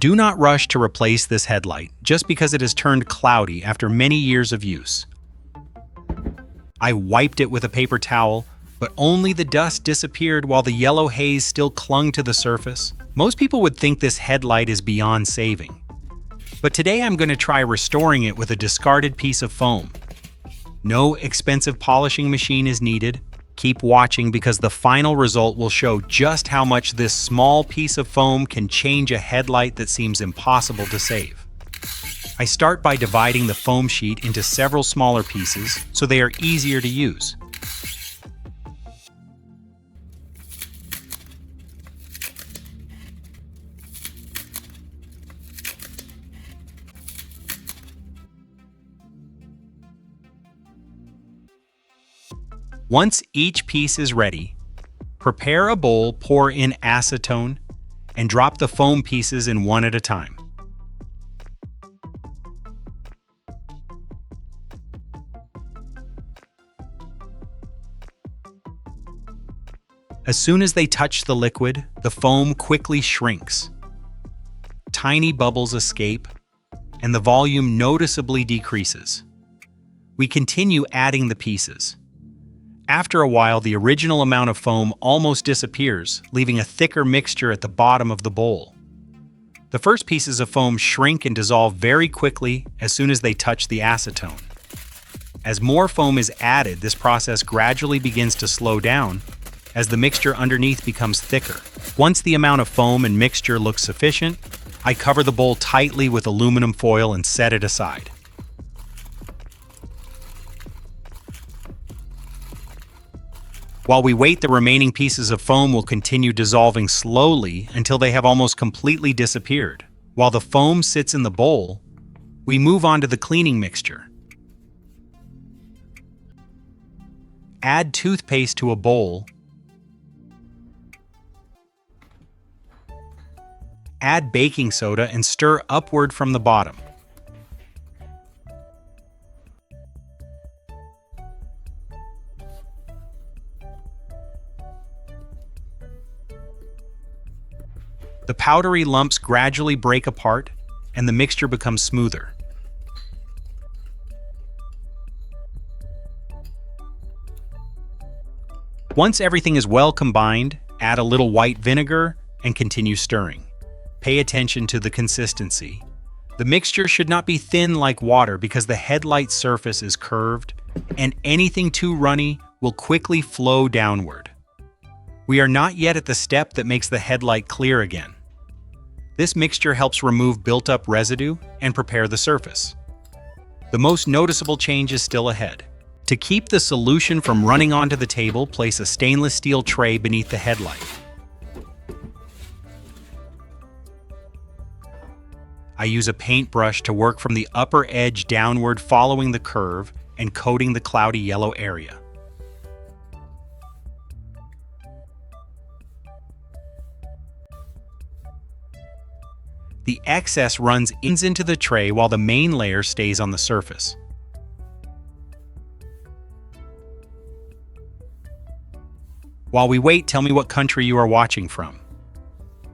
Do not rush to replace this headlight just because it has turned cloudy after many years of use. I wiped it with a paper towel, but only the dust disappeared while the yellow haze still clung to the surface. Most people would think this headlight is beyond saving. But today I'm going to try restoring it with a discarded piece of foam. No expensive polishing machine is needed. Keep watching because the final result will show just how much this small piece of foam can change a headlight that seems impossible to save. I start by dividing the foam sheet into several smaller pieces so they are easier to use. Once each piece is ready, prepare a bowl, pour in acetone, and drop the foam pieces in one at a time. As soon as they touch the liquid, the foam quickly shrinks. Tiny bubbles escape, and the volume noticeably decreases. We continue adding the pieces. After a while, the original amount of foam almost disappears, leaving a thicker mixture at the bottom of the bowl. The first pieces of foam shrink and dissolve very quickly as soon as they touch the acetone. As more foam is added, this process gradually begins to slow down as the mixture underneath becomes thicker. Once the amount of foam and mixture looks sufficient, I cover the bowl tightly with aluminum foil and set it aside. While we wait, the remaining pieces of foam will continue dissolving slowly until they have almost completely disappeared. While the foam sits in the bowl, we move on to the cleaning mixture. Add toothpaste to a bowl. Add baking soda and stir upward from the bottom. The powdery lumps gradually break apart and the mixture becomes smoother. Once everything is well combined, add a little white vinegar and continue stirring. Pay attention to the consistency. The mixture should not be thin like water because the headlight surface is curved, and anything too runny will quickly flow downward. We are not yet at the step that makes the headlight clear again. This mixture helps remove built-up residue and prepare the surface. The most noticeable change is still ahead. To keep the solution from running onto the table, place a stainless steel tray beneath the headlight. I use a paintbrush to work from the upper edge downward, following the curve and coating the cloudy yellow area. The excess runs into the tray while the main layer stays on the surface. While we wait, tell me what country you are watching from.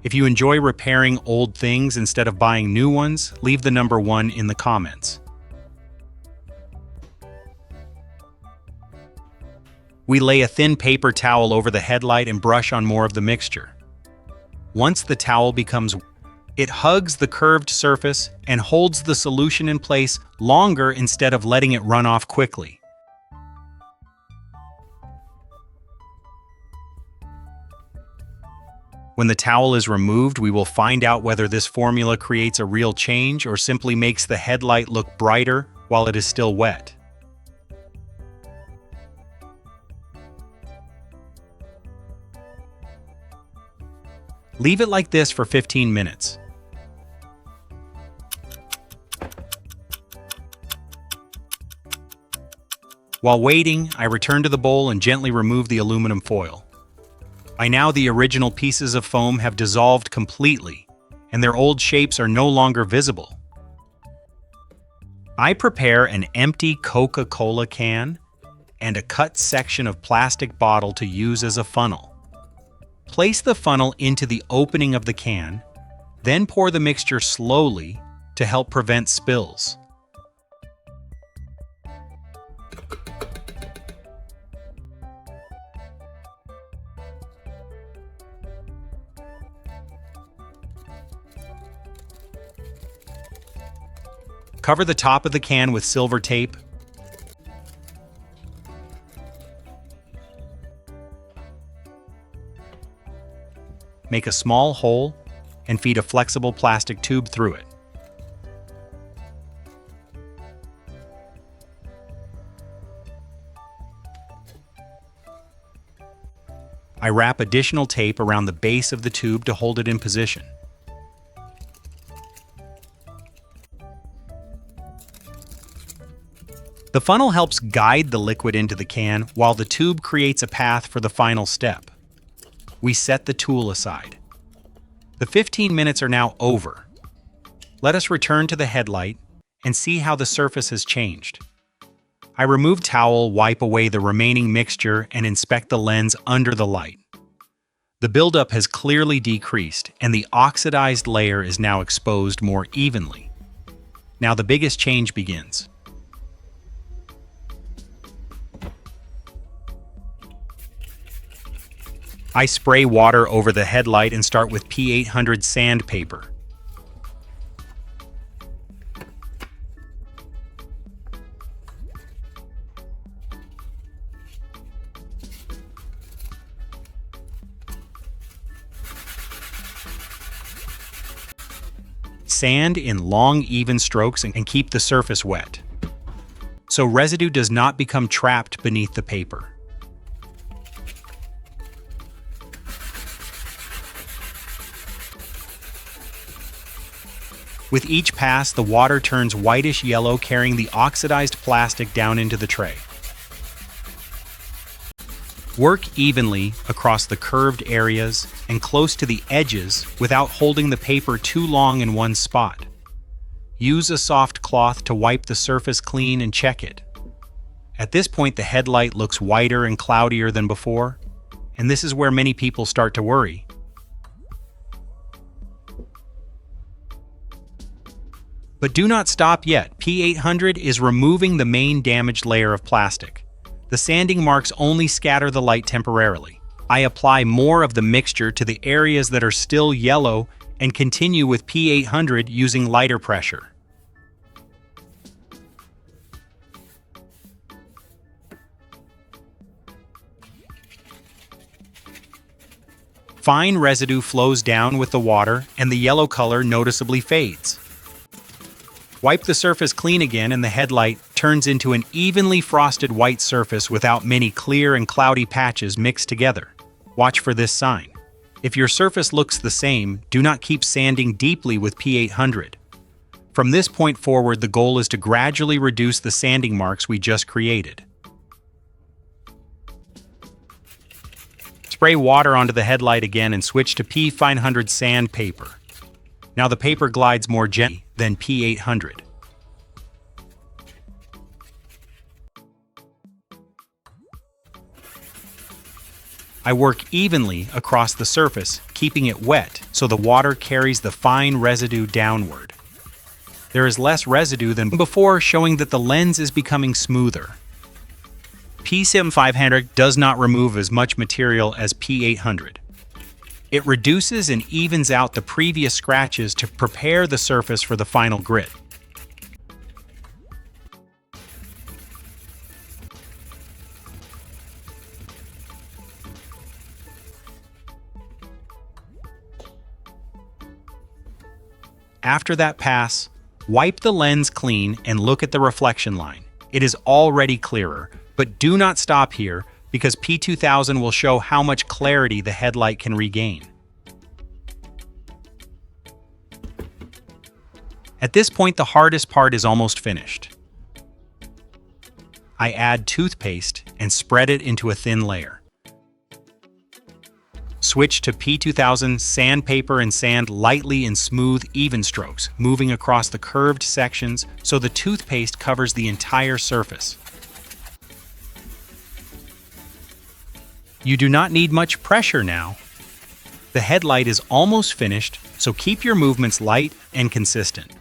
If you enjoy repairing old things instead of buying new ones, leave the number 1 in the comments. We lay a thin paper towel over the headlight and brush on more of the mixture. Once the towel becomes wet, it hugs the curved surface and holds the solution in place longer instead of letting it run off quickly. When the towel is removed, we will find out whether this formula creates a real change or simply makes the headlight look brighter while it is still wet. Leave it like this for 15 minutes. While waiting, I return to the bowl and gently remove the aluminum foil. By now, the original pieces of foam have dissolved completely, and their old shapes are no longer visible. I prepare an empty Coca-Cola can and a cut section of plastic bottle to use as a funnel. Place the funnel into the opening of the can, Then pour the mixture slowly to help prevent spills. Cover the top of the can with silver tape. Make a small hole and feed a flexible plastic tube through it. I wrap additional tape around the base of the tube to hold it in position. The funnel helps guide the liquid into the can while the tube creates a path for the final step. We set the tool aside. The 15 minutes are now over. Let us return to the headlight and see how the surface has changed. I remove towel, wipe away the remaining mixture, and inspect the lens under the light. The buildup has clearly decreased, and the oxidized layer is now exposed more evenly. Now the biggest change begins. I spray water over the headlight and start with P800 sandpaper. Sand in long, even strokes and keep the surface wet, so residue does not become trapped beneath the paper. With each pass, the water turns whitish yellow, carrying the oxidized plastic down into the tray. Work evenly across the curved areas and close to the edges without holding the paper too long in one spot. Use a soft cloth to wipe the surface clean and check it. At this point, the headlight looks whiter and cloudier than before, and this is where many people start to worry. But do not stop yet. P800 is removing the main damaged layer of plastic. The sanding marks only scatter the light temporarily. I apply more of the mixture to the areas that are still yellow and continue with P800 using lighter pressure. Fine residue flows down with the water and the yellow color noticeably fades. Wipe the surface clean again and the headlight turns into an evenly frosted white surface without many clear and cloudy patches mixed together. Watch for this sign. If your surface looks the same, do not keep sanding deeply with P800. From this point forward, the goal is to gradually reduce the sanding marks we just created. Spray water onto the headlight again and switch to P500 sandpaper. Now the paper glides more gently than P800. I work evenly across the surface, keeping it wet so the water carries the fine residue downward. There is less residue than before, showing that the lens is becoming smoother. P500 does not remove as much material as P800. It reduces and evens out the previous scratches to prepare the surface for the final grit. After that pass, wipe the lens clean and look at the reflection line. It is already clearer, but do not stop here because P2000 will show how much clarity the headlight can regain. At this point, the hardest part is almost finished. I add toothpaste and spread it into a thin layer. Switch to P2000 sandpaper and sand lightly in smooth, even strokes, moving across the curved sections so the toothpaste covers the entire surface. You do not need much pressure now. The headlight is almost finished, so keep your movements light and consistent.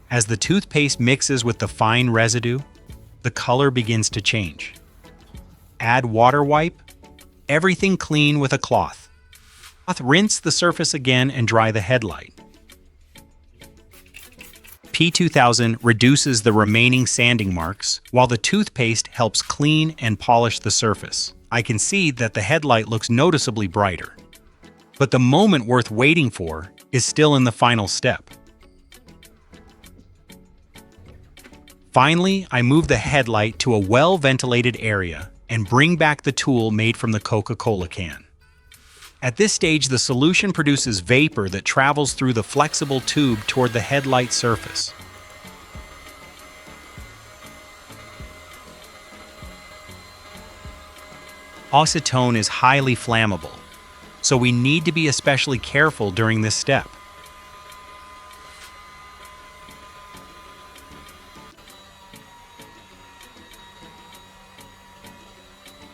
As the toothpaste mixes with the fine residue, the color begins to change. Add water wipe, everything clean with a cloth. Rinse the surface again and dry the headlight. P2000 reduces the remaining sanding marks, while the toothpaste helps clean and polish the surface. I can see that the headlight looks noticeably brighter. But the moment worth waiting for is still in the final step. Finally, I move the headlight to a well-ventilated area and bring back the tool made from the Coca-Cola can. At this stage, the solution produces vapor that travels through the flexible tube toward the headlight surface. Acetone is highly flammable, so we need to be especially careful during this step.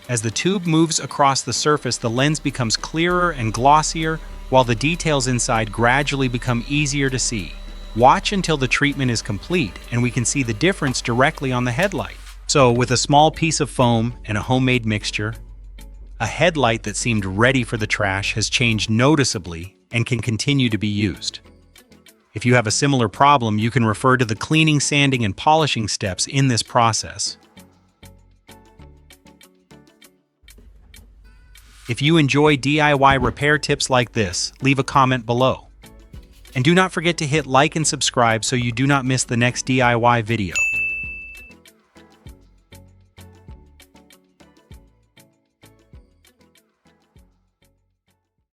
As the tube moves across the surface, the lens becomes clearer and glossier, while the details inside gradually become easier to see. Watch until the treatment is complete, and we can see the difference directly on the headlight. So, with a small piece of foam and a homemade mixture, a headlight that seemed ready for the trash has changed noticeably and can continue to be used. If you have a similar problem, you can refer to the cleaning, sanding, and polishing steps in this process. If you enjoy DIY repair tips like this, leave a comment below. And do not forget to hit like and subscribe so you do not miss the next DIY video.